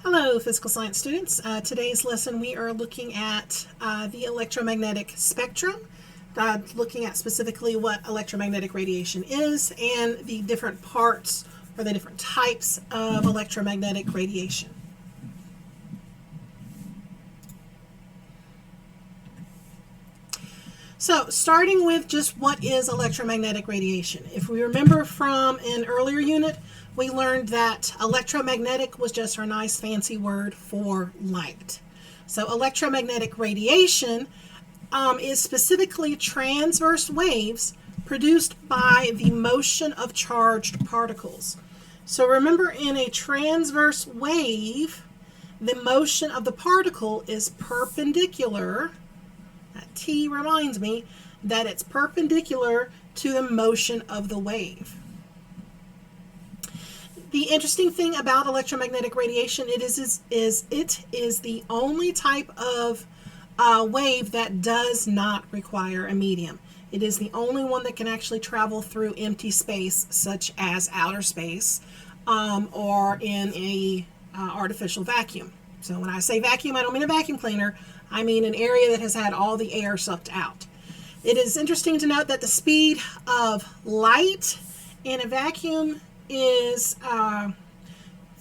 Hello, physical science students. Today's lesson we are looking at the electromagnetic spectrum, looking at specifically what electromagnetic radiation is and the different parts or the different types of electromagnetic radiation. So, starting with just what is electromagnetic radiation. If we remember from an earlier unit, we learned that electromagnetic was just our nice fancy word for light. So, electromagnetic radiation is specifically transverse waves produced by the motion of charged particles. So, remember, in a transverse wave, the motion of the particle is perpendicular. That T reminds me that it's perpendicular to the motion of the wave. The interesting thing about electromagnetic radiation it is the only type of wave that does not require a medium. It is the only one that can actually travel through empty space, such as outer space, or in a artificial vacuum. So when I say vacuum, I don't mean a vacuum cleaner. I mean an area that has had all the air sucked out. It is interesting to note that the speed of light in a vacuum is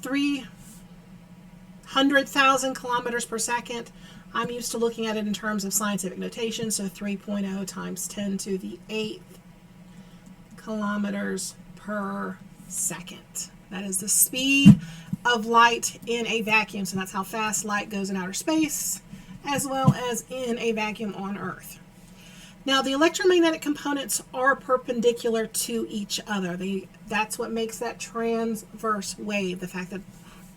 300,000 kilometers per second. I'm used to looking at it in terms of scientific notation, so 3.0 times 10 to the 8th kilometers per second. That is the speed of light in a vacuum, so that's how fast light goes in outer space, as well as in a vacuum on Earth. Now, the electromagnetic components are perpendicular to each other. That's what makes that transverse wave, the fact that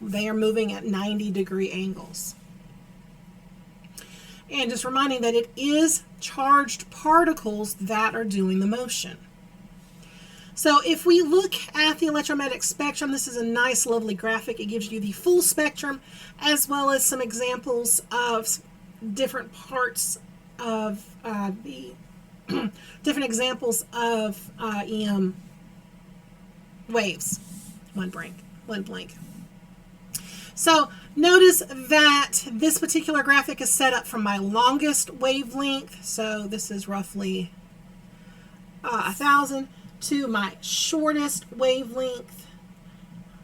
they are moving at 90-degree angles. And just reminding that it is charged particles that are doing the motion. So if we look at the electromagnetic spectrum, this is a nice, lovely graphic. It gives you the full spectrum as well as some examples of different parts of the different examples of EM waves. One blank. So notice that this particular graphic is set up from my longest wavelength. So this is roughly 1,000 to my shortest wavelength.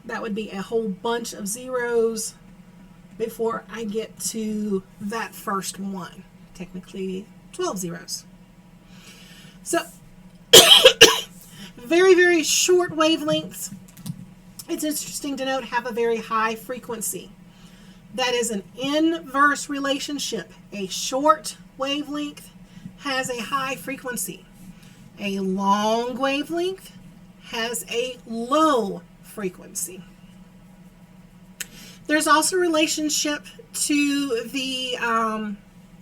That would be a whole bunch of zeros before I get to that first one. Technically 12 zeros. So very, very short wavelengths, it's interesting to note, have a very high frequency. That is an inverse relationship. A short wavelength has a high frequency. A long wavelength has a low frequency. There's also a relationship to the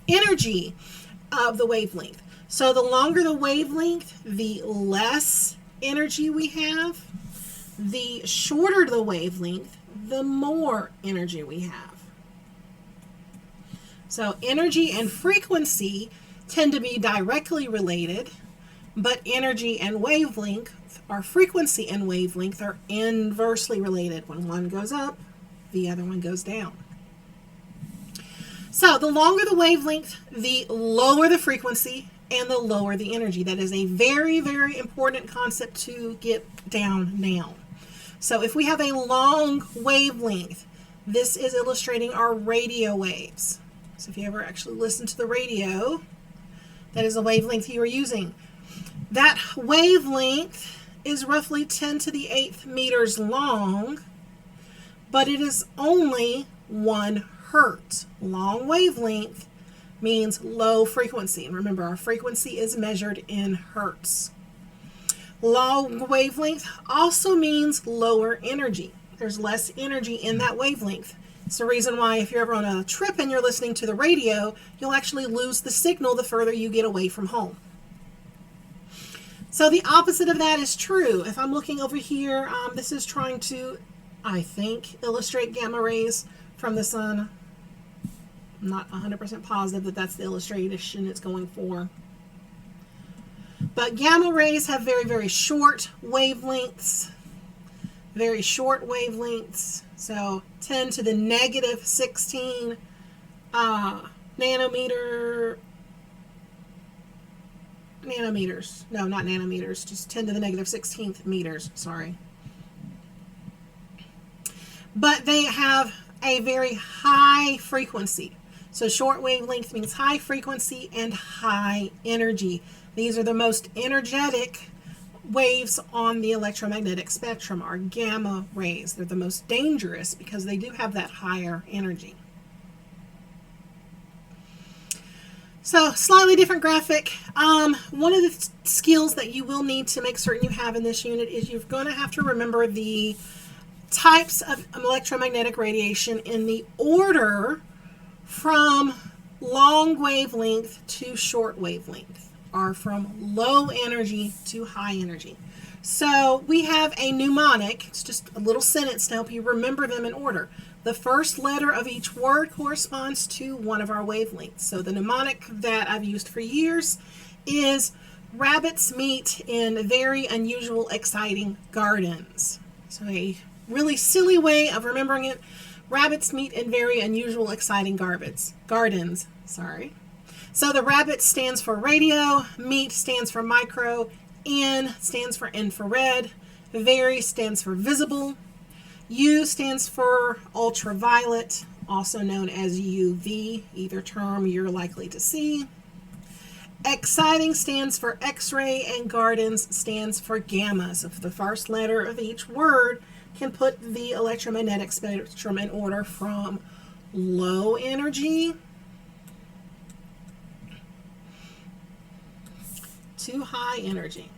energy of the wavelength. So the longer the wavelength, the less energy we have. The shorter the wavelength, the more energy we have. So energy and frequency tend to be directly related, but energy and wavelength, or frequency and wavelength, are inversely related. When one goes up, the other one goes down. So the longer the wavelength, the lower the frequency and the lower the energy. That is a very, very important concept to get down now. So if we have a long wavelength, this is illustrating our radio waves. So if you ever actually listen to the radio, that is a wavelength you are using. That wavelength is roughly 10 to the 8th meters long, but it is only 1 hertz. Long wavelength means low frequency. And remember, our frequency is measured in hertz. Low wavelength also means lower energy. There's less energy in that wavelength. It's the reason why if you're ever on a trip and you're listening to the radio, you'll actually lose the signal the further you get away from home. So the opposite of that is true. If I'm looking over here, this is trying to, I think, illustrate gamma rays from the sun. I'm not 100% positive that that's the illustration it's going for. But gamma rays have very, very short wavelengths. very short wavelengths, so 10 to the negative 16 nanometers, no, not nanometers, just 10 to the negative 16th meters, sorry. But they have a very high frequency. So short wavelength means high frequency and high energy. These are the most energetic waves on the electromagnetic spectrum, are gamma rays. They're the most dangerous because they do have that higher energy. So slightly different graphic. One of the skills that you will need to make certain you have in this unit is you're going to have to remember the types of electromagnetic radiation in the order from long wavelength to short wavelength, or from low energy to high energy. So we have a mnemonic. It's just a little sentence to help you remember them in order. The first letter of each word corresponds to one of our wavelengths. So the mnemonic that I've used for years is rabbits meet in very unusual, exciting gardens. So a really silly way of remembering it: rabbits meet in very unusual, exciting gardens. So the rabbit stands for radio, meet stands for micro, N stands for infrared, very stands for visible, U stands for ultraviolet, also known as UV, either term you're likely to see. Exciting stands for X-ray, and gardens stands for gamma. So for the first letter of each word can put the electromagnetic spectrum in order from low energy to high energy.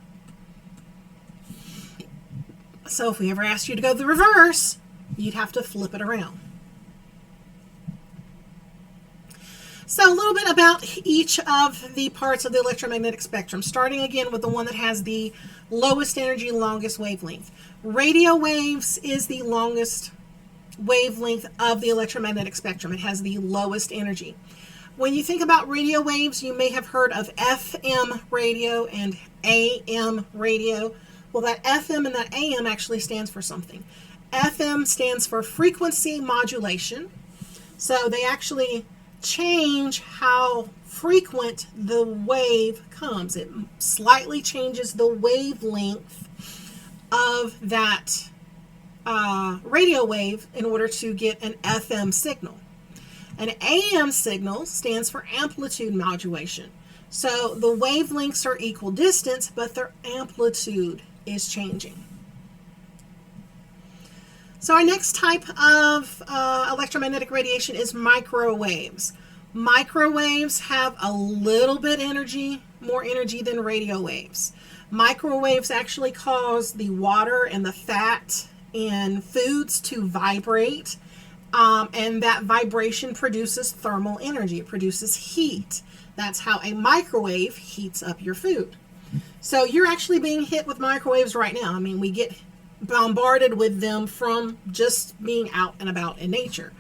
So if we ever asked you to go the reverse, you'd have to flip it around. So a little bit about each of the parts of the electromagnetic spectrum, starting again with the one that has the lowest energy, longest wavelength. Radio waves is the longest wavelength of the electromagnetic spectrum. It has the lowest energy. When you think about radio waves, you may have heard of FM radio and AM radio. Well, that FM and that AM actually stands for something. FM stands for frequency modulation. So they actually change how frequent the wave comes. It slightly changes the wavelength of that radio wave in order to get an FM signal. An AM signal stands for amplitude modulation. So the wavelengths are equal distance, but their amplitude is changing. So our next type of electromagnetic radiation is microwaves. Microwaves have a little bit more energy than radio waves. Microwaves actually cause the water and the fat in foods to vibrate, and that vibration produces thermal energy. It produces heat. That's how a microwave heats up your food. So you're actually being hit with microwaves right now. I mean, we get bombarded with them from just being out and about in nature.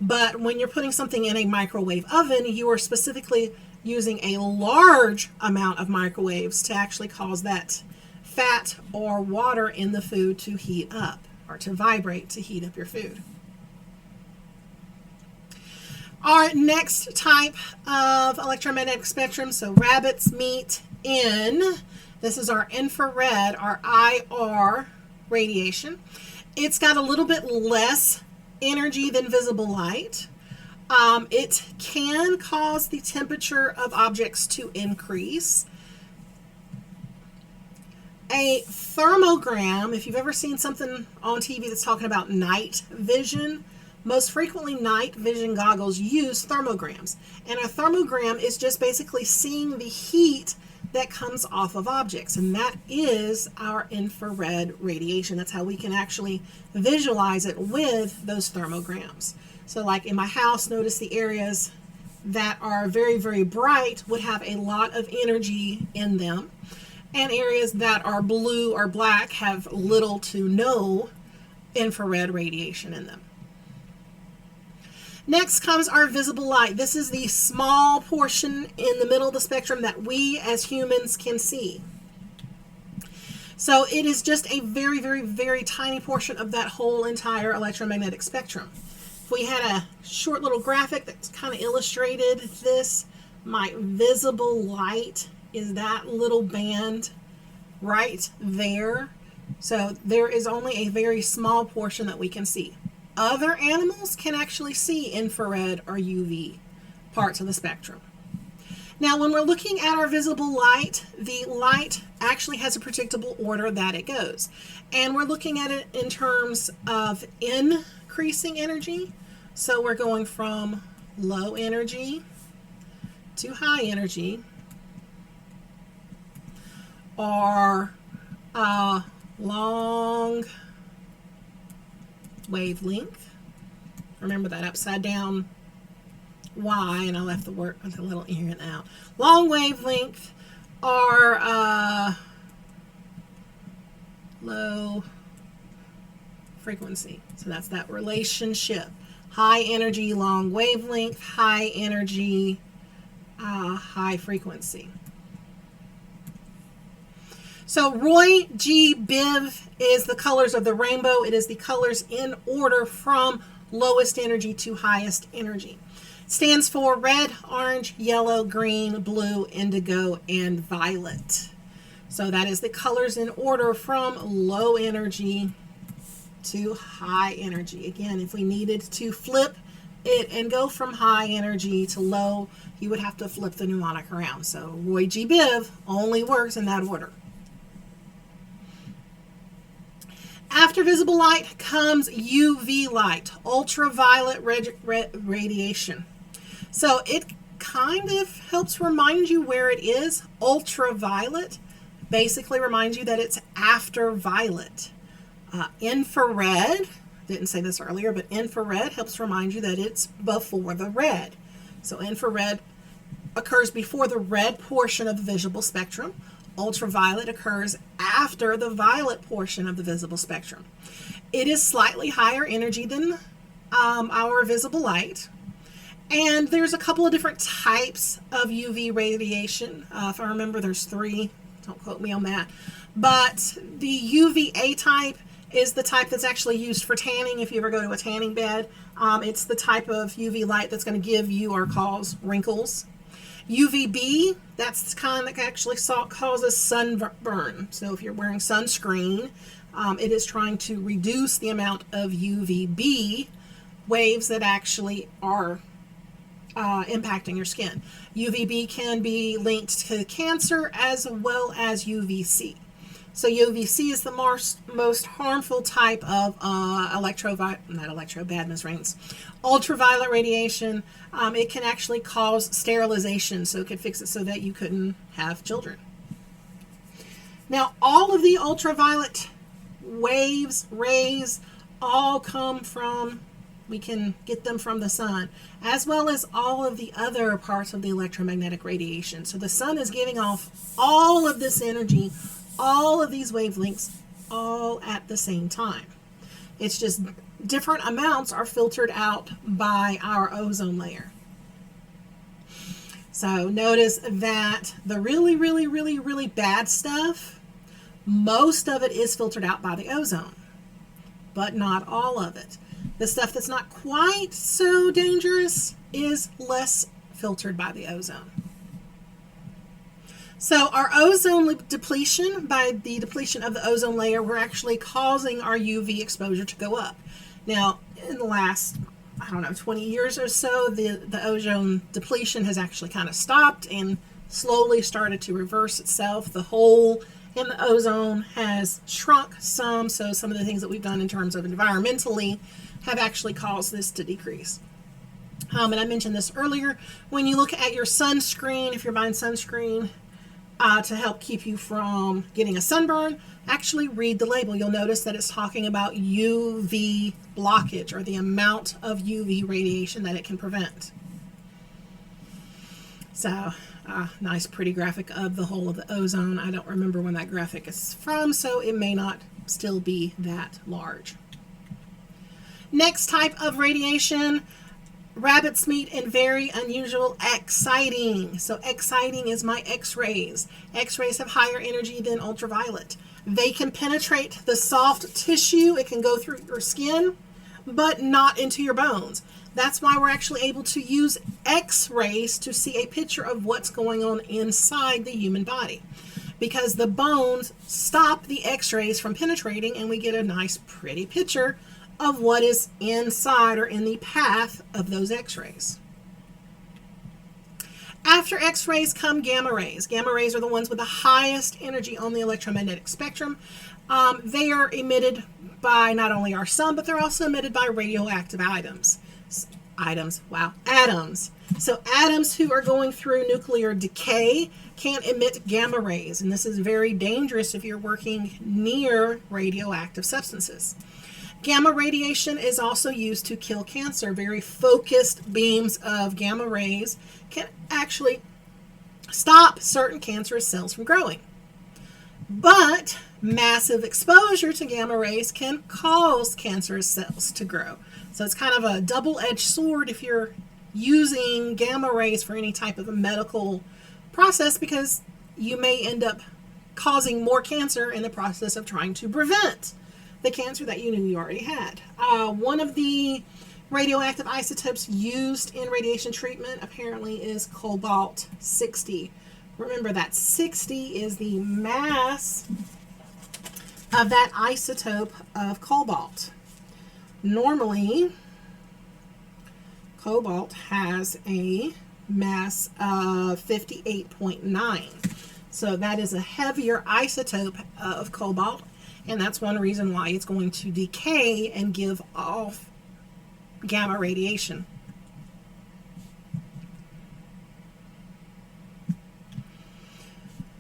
But when you're putting something in a microwave oven, you are specifically using a large amount of microwaves to actually cause that fat or water in the food to heat up, or to vibrate to heat up your food. Our next type of electromagnetic spectrum, so rabbits meet in, this is our infrared, our IR radiation. It's got a little bit less energy than visible light. It can cause the temperature of objects to increase. A thermogram, if you've ever seen something on TV that's talking about night vision, most frequently night vision goggles use thermograms. And a thermogram is just basically seeing the heat that comes off of objects, and that is our infrared radiation. That's how we can actually visualize it with those thermograms. So like in my house, notice the areas that are very, very bright would have a lot of energy in them, and areas that are blue or black have little to no infrared radiation in them. Next comes our visible light. This is the small portion in the middle of the spectrum that we as humans can see. So it is just a very, very, very tiny portion of that whole entire electromagnetic spectrum. If we had a short little graphic that's kind of illustrated this, my visible light is that little band right there. So there is only a very small portion that we can see. Other animals can actually see infrared or UV parts of the spectrum. Now, when we're looking at our visible light, the light actually has a predictable order that it goes. And we're looking at it in terms of increasing energy. So we're going from low energy to high energy, or long wavelength. Remember that upside down Y, and I left the word with a little in and out. Long wavelength or low frequency. So that's that relationship. High energy, long wavelength, high energy, high frequency. So Roy G. Biv is the colors of the rainbow. It is the colors in order from lowest energy to highest energy. It stands for red, orange, yellow, green, blue, indigo, and violet. So that is the colors in order from low energy to high energy. Again, if we needed to flip it and go from high energy to low, you would have to flip the mnemonic around. So Roy G. Biv only works in that order. After visible light comes UV light, ultraviolet radiation. So it kind of helps remind you where it is. Ultraviolet basically reminds you that it's after violet. Infrared, didn't say this earlier, but infrared helps remind you that it's before the red. So infrared occurs before the red portion of the visible spectrum. Ultraviolet occurs after the violet portion of the visible spectrum. It is slightly higher energy than our visible light. And there's a couple of different types of UV radiation. If I remember, there's 3. Don't quote me on that. But the UVA type is the type that's actually used for tanning. If you ever go to a tanning bed, it's the type of UV light that's going to give you or cause wrinkles. UVB, that's the kind that actually causes sunburn. So if you're wearing sunscreen, it is trying to reduce the amount of UVB waves that actually are impacting your skin. UVB can be linked to cancer as well as UVC. So UVC is the most harmful type of ultraviolet radiation. It can actually cause sterilization, so it could fix it so that you couldn't have children. Now, all of the ultraviolet waves, rays, all come from, we can get them from the sun, as well as all of the other parts of the electromagnetic radiation. So the sun is giving off all of this energy, all of these wavelengths, all at the same time. It's just different amounts are filtered out by our ozone layer. So notice that the really, really, really, really bad stuff, most of it is filtered out by the ozone, but not all of it. The stuff that's not quite so dangerous is less filtered by the ozone. So our ozone depletion, by the depletion of the ozone layer, we're actually causing our UV exposure to go up. Now, in the last, 20 years or so, the ozone depletion has actually kind of stopped and slowly started to reverse itself. The hole in the ozone has shrunk some, so some of the things that we've done in terms of environmentally have actually caused this to decrease. And I mentioned this earlier, when you look at your sunscreen, if you're buying sunscreen, to help keep you from getting a sunburn, actually read the label. You'll notice that it's talking about UV blockage, or the amount of UV radiation that it can prevent. So, nice pretty graphic of the whole of the ozone. I don't remember when that graphic is from, so it may not still be that large. Next type of radiation, rabbits meet in very unusual exciting. So exciting is my X-rays. X-rays have higher energy than ultraviolet. They can penetrate the soft tissue. It can go through your skin, but not into your bones. That's why we're actually able to use X-rays to see a picture of what's going on inside the human body, because the bones stop the X-rays from penetrating, and we get a nice pretty picture of what is inside or in the path of those X-rays. After X-rays come gamma rays. Gamma rays are the ones with the highest energy on the electromagnetic spectrum. They are emitted by not only our sun, but they're also emitted by radioactive atoms. Atoms. So atoms who are going through nuclear decay can emit gamma rays, and this is very dangerous if you're working near radioactive substances. Gamma radiation is also used to kill cancer. Very focused beams of gamma rays can actually stop certain cancerous cells from growing. But massive exposure to gamma rays can cause cancerous cells to grow. So it's kind of a double-edged sword if you're using gamma rays for any type of a medical process, because you may end up causing more cancer in the process of trying to prevent the cancer that you knew you already had. One of the radioactive isotopes used in radiation treatment apparently is cobalt-60. Remember that 60 is the mass of that isotope of cobalt. Normally, cobalt has a mass of 58.9. So that is a heavier isotope of cobalt, and that's one reason why it's going to decay and give off gamma radiation.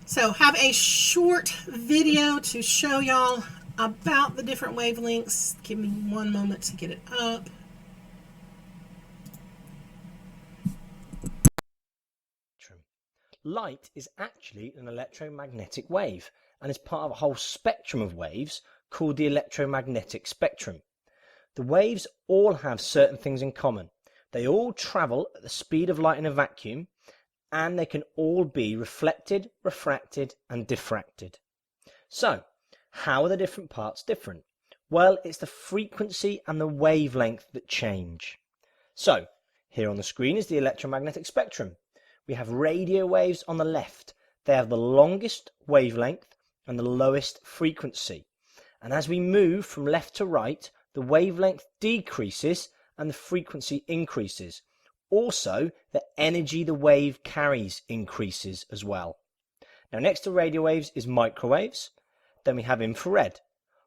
So have a short video to show y'all about the different wavelengths. Give me one moment to get it up. Light is actually an electromagnetic wave and is part of a whole spectrum of waves called the electromagnetic spectrum. The waves all have certain things in common. They all travel at the speed of light in a vacuum, and they can all be reflected, refracted and diffracted. So, how are the different parts different? Well, it's the frequency and the wavelength that change. So, here on the screen is the electromagnetic spectrum. We have radio waves on the left. They have the longest wavelength and the lowest frequency. And as we move from left to right, the wavelength decreases and the frequency increases. Also, the energy the wave carries increases as well. Now, next to radio waves is microwaves. Then we have infrared,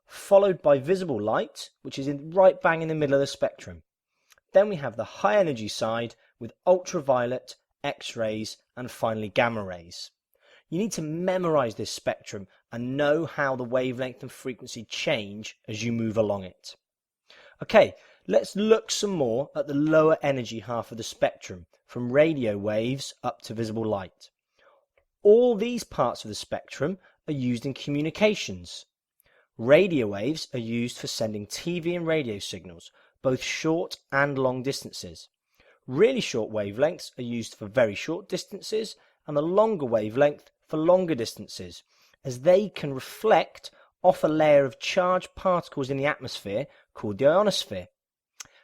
followed by visible light, which is right bang in the middle of the spectrum. Then we have the high energy side with ultraviolet, X-rays and finally gamma rays. You need to memorize this spectrum and know how the wavelength and frequency change as you move along it. Okay, let's look some more at the lower energy half of the spectrum, from radio waves up to visible light. All these parts of the spectrum are used in communications. Radio waves are used for sending TV and radio signals, both short and long distances. Really short wavelengths are used for very short distances, and the longer wavelength for longer distances, as they can reflect off a layer of charged particles in the atmosphere called the ionosphere.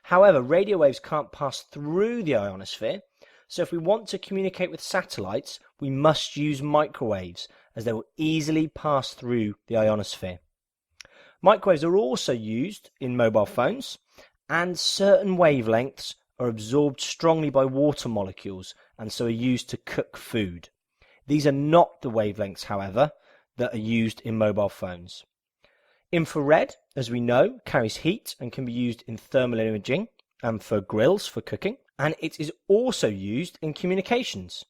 However, radio waves can't pass through the ionosphere, so if we want to communicate with satellites, we must use microwaves, as they will easily pass through the ionosphere. Microwaves are also used in mobile phones, and certain wavelengths are absorbed strongly by water molecules and so are used to cook food. These are not the wavelengths, however, that are used in mobile phones. Infrared, as we know, carries heat and can be used in thermal imaging and for grills for cooking, and it is also used in communications,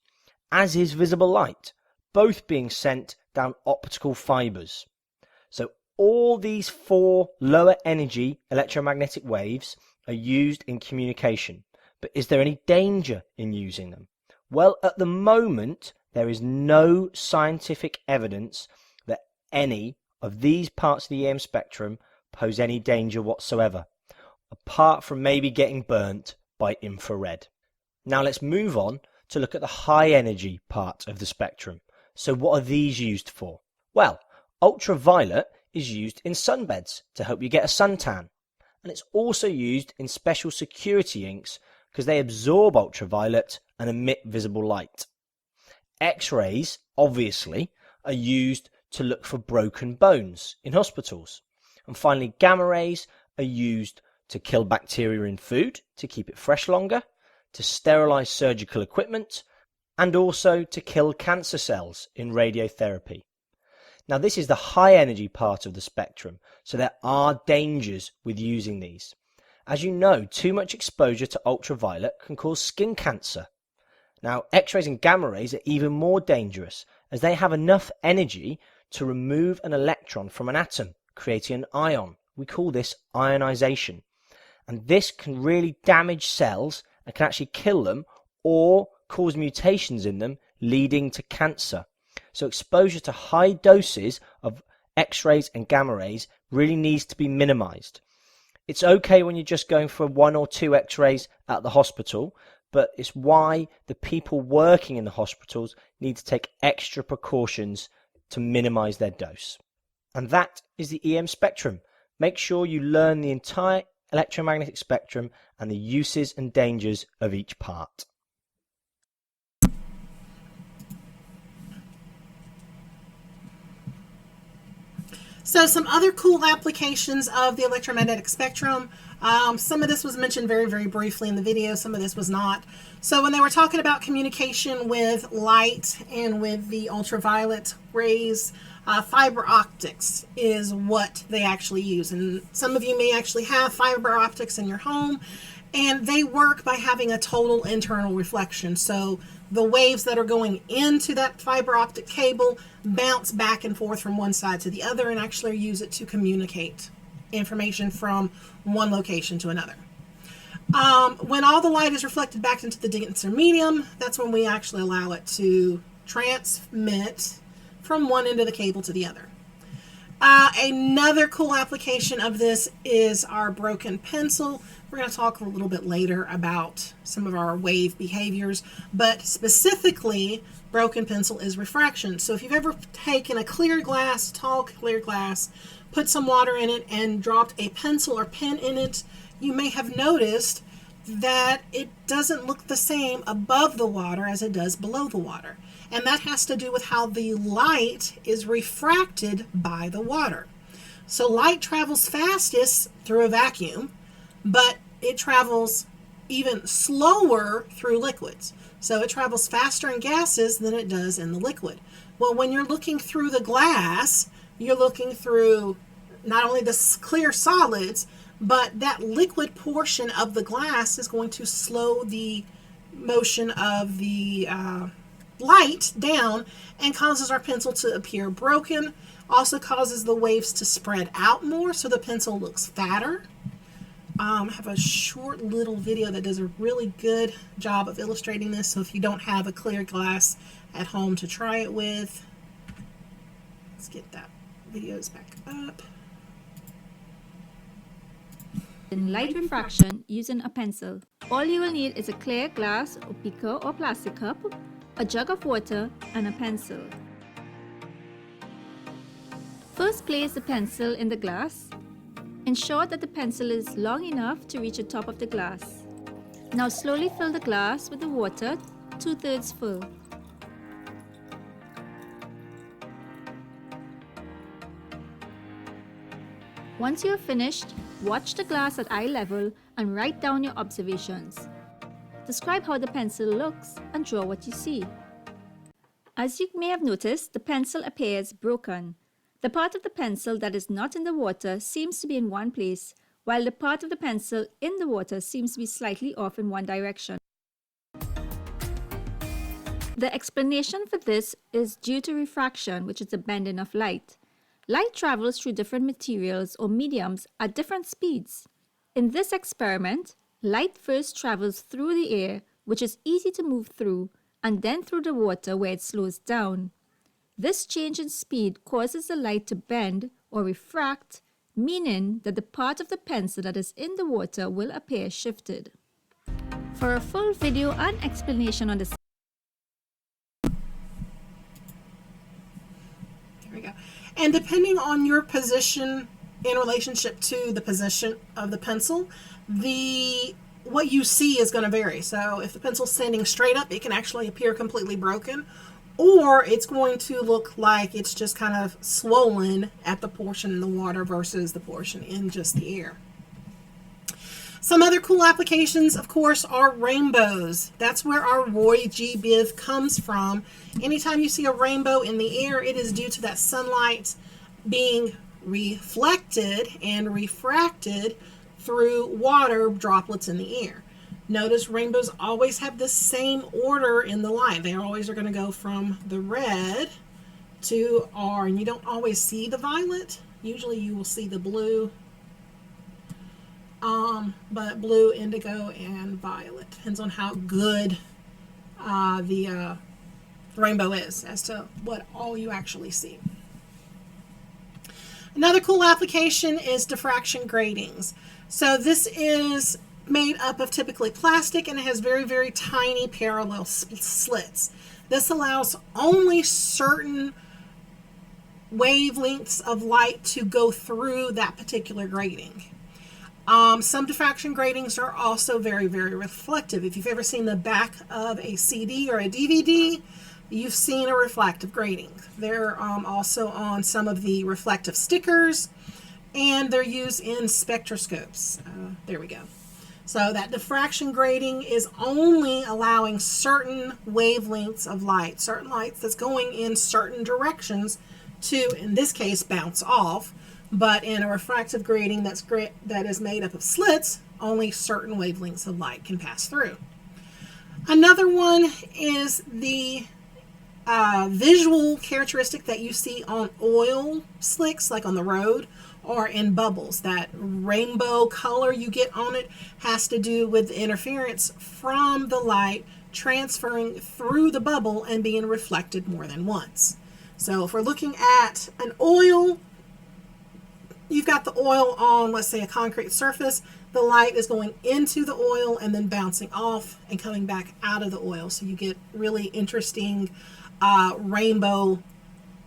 as is visible light, both being sent down optical fibres. So all these four lower energy electromagnetic waves are used in communication. But is there any danger in using them? Well, at the moment, there is no scientific evidence that any of these parts of the EM spectrum pose any danger whatsoever, apart from maybe getting burnt by infrared. Now let's move on to look at the high energy part of the spectrum. So what are these used for? Well, Ultraviolet is used in sunbeds to help you get a suntan, and it's also used in special security inks because they absorb ultraviolet and emit visible light. X-rays, obviously, are used to look for broken bones in hospitals. And finally, gamma rays are used to kill bacteria in food, to keep it fresh longer, to sterilize surgical equipment, and also to kill cancer cells in radiotherapy. Now, this is the high energy part of the spectrum, so there are dangers with using these. As you know, too much exposure to ultraviolet can cause skin cancer. Now, X-rays and gamma rays are even more dangerous as they have enough energy to remove an electron from an atom, creating an ion. We call this ionization. And this can really damage cells and can actually kill them or cause mutations in them, leading to cancer. So exposure to high doses of X-rays and gamma rays really needs to be minimized. It's okay when you're just going for 1 or 2 X-rays at the hospital, but it's why the people working in the hospitals need to take extra precautions to minimize their dose. And that is the EM spectrum. Make sure you learn the entire electromagnetic spectrum and the uses and dangers of each part. So some other cool applications of the electromagnetic spectrum. Some of this was mentioned very, very briefly in the video. Some of this was not. So when they were talking about communication with light and with the ultraviolet rays, fiber optics is what they actually use. And some of you may actually have fiber optics in your home, and they work by having a total internal reflection. So the waves that are going into that fiber optic cable bounce back and forth from one side to the other and actually use it to communicate information from one location to another. When all the light is reflected back into the denser medium, that's when we actually allow it to transmit from one end of the cable to the other. Another cool application of this is our broken pencil. We're going to talk a little bit later about some of our wave behaviors, but specifically, broken pencil is refraction. So if you've ever taken a clear glass, tall clear glass, put some water in it and dropped a pencil or pen in it, you may have noticed that it doesn't look the same above the water as it does below the water. And that has to do with how the light is refracted by the water. So light travels fastest through a vacuum, but it travels even slower through liquids. So it travels faster in gases than it does in the liquid. Well, when you're looking through the glass, you're looking through not only the clear solids, but that liquid portion of the glass is going to slow the motion of the light down and causes our pencil to appear broken. Also causes the waves to spread out more so the pencil looks fatter. I have a short little video that does a really good job of illustrating this, so if you don't have a clear glass at home to try it with, let's get that videos back up. In light refraction using a pencil. All you will need is a clear glass or beaker or plastic cup, a jug of water, and a pencil. First, place the pencil in the glass. Ensure that the pencil is long enough to reach the top of the glass. Now slowly fill the glass with the water 2/3 full. Once you are finished, watch the glass at eye level and write down your observations. Describe how the pencil looks and draw what you see. As you may have noticed, the pencil appears broken. The part of the pencil that is not in the water seems to be in one place, while the part of the pencil in the water seems to be slightly off in one direction. The explanation for this is due to refraction, which is the bending of light. Light travels through different materials or mediums at different speeds. In this experiment, light first travels through the air, which is easy to move through, and then through the water where it slows down. This change in speed causes the light to bend or refract, meaning that the part of the pencil that is in the water will appear shifted. For a full video and explanation on this, There we go. And depending on your position in relationship to the position of the pencil, what you see is going to vary. So if the pencil's standing straight up, it can actually appear completely broken, or it's going to look like it's just kind of swollen at the portion in the water versus the portion in just the air. Some other cool applications, of course, are rainbows. That's where our Roy G. Biv comes from. Anytime you see a rainbow in the air, it is due to that sunlight being reflected and refracted through water droplets in the air. Notice rainbows always have the same order in the light. They always are going to go from the red to R, and you don't always see the violet. Usually you will see the blue, but blue, indigo, and violet. Depends on how good the rainbow is as to what all you actually see. Another cool application is diffraction gratings. So this is made up of typically plastic, and it has very, very tiny parallel slits. This allows only certain wavelengths of light to go through that particular grating. Some diffraction gratings are also very, very reflective. If you've ever seen the back of a CD or a DVD, you've seen a reflective grating. They're also on some of the reflective stickers, and they're used in spectroscopes. There we go. So that diffraction grating is only allowing certain wavelengths of light, certain lights that's going in certain directions to, in this case, bounce off. But in a refractive grating that is made up of slits, only certain wavelengths of light can pass through. Another one is the visual characteristic that you see on oil slicks, like on the road, or in bubbles. That rainbow color you get on it has to do with the interference from the light transferring through the bubble and being reflected more than once. So if we're looking at an oil, you've got the oil on, let's say, a concrete surface. The light is going into the oil and then bouncing off and coming back out of the oil. So you get really interesting rainbow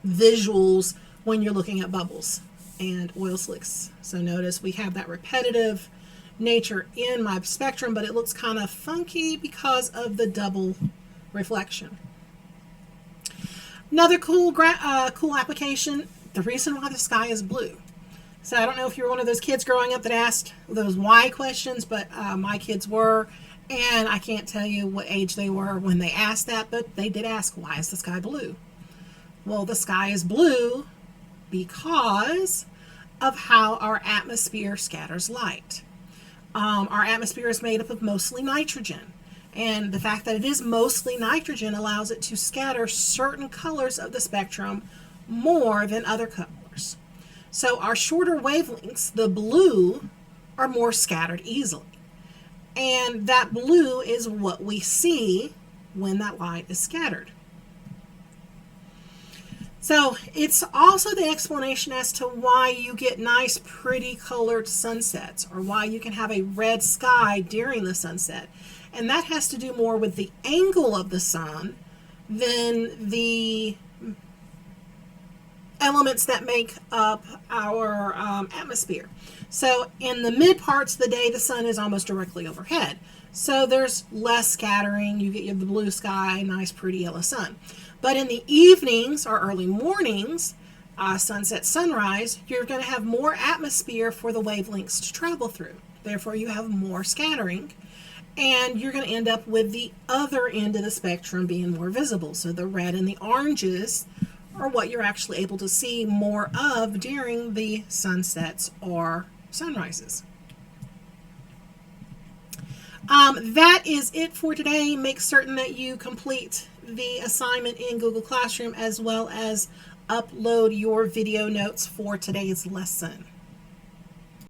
visuals when you're looking at bubbles and oil slicks. So notice we have that repetitive nature in my spectrum, but it looks kind of funky because of the double reflection. Another cool application, the reason why the sky is blue. So I don't know if you were one of those kids growing up that asked those why questions, but my kids were, and I can't tell you what age they were when they asked that, but they did ask, why is the sky blue? Well, the sky is blue because of how our atmosphere scatters light. Our atmosphere is made up of mostly nitrogen, and the fact that it is mostly nitrogen allows it to scatter certain colors of the spectrum more than other colors. So our shorter wavelengths, the blue, are more scattered easily. And that blue is what we see when that light is scattered. So it's also the explanation as to why you get nice, pretty colored sunsets, or why you can have a red sky during the sunset. And that has to do more with the angle of the sun than the elements that make up our atmosphere. So in the mid parts of the day, the sun is almost directly overhead. So there's less scattering. You get the blue sky, nice, pretty yellow sun. But in the evenings or early mornings, sunset, sunrise, you're going to have more atmosphere for the wavelengths to travel through. Therefore, you have more scattering, and you're going to end up with the other end of the spectrum being more visible. So the red and the oranges are what you're actually able to see more of during the sunsets or sunrises. That is it for today. Make certain that you complete the assignment in Google Classroom, as well as upload your video notes for today's lesson.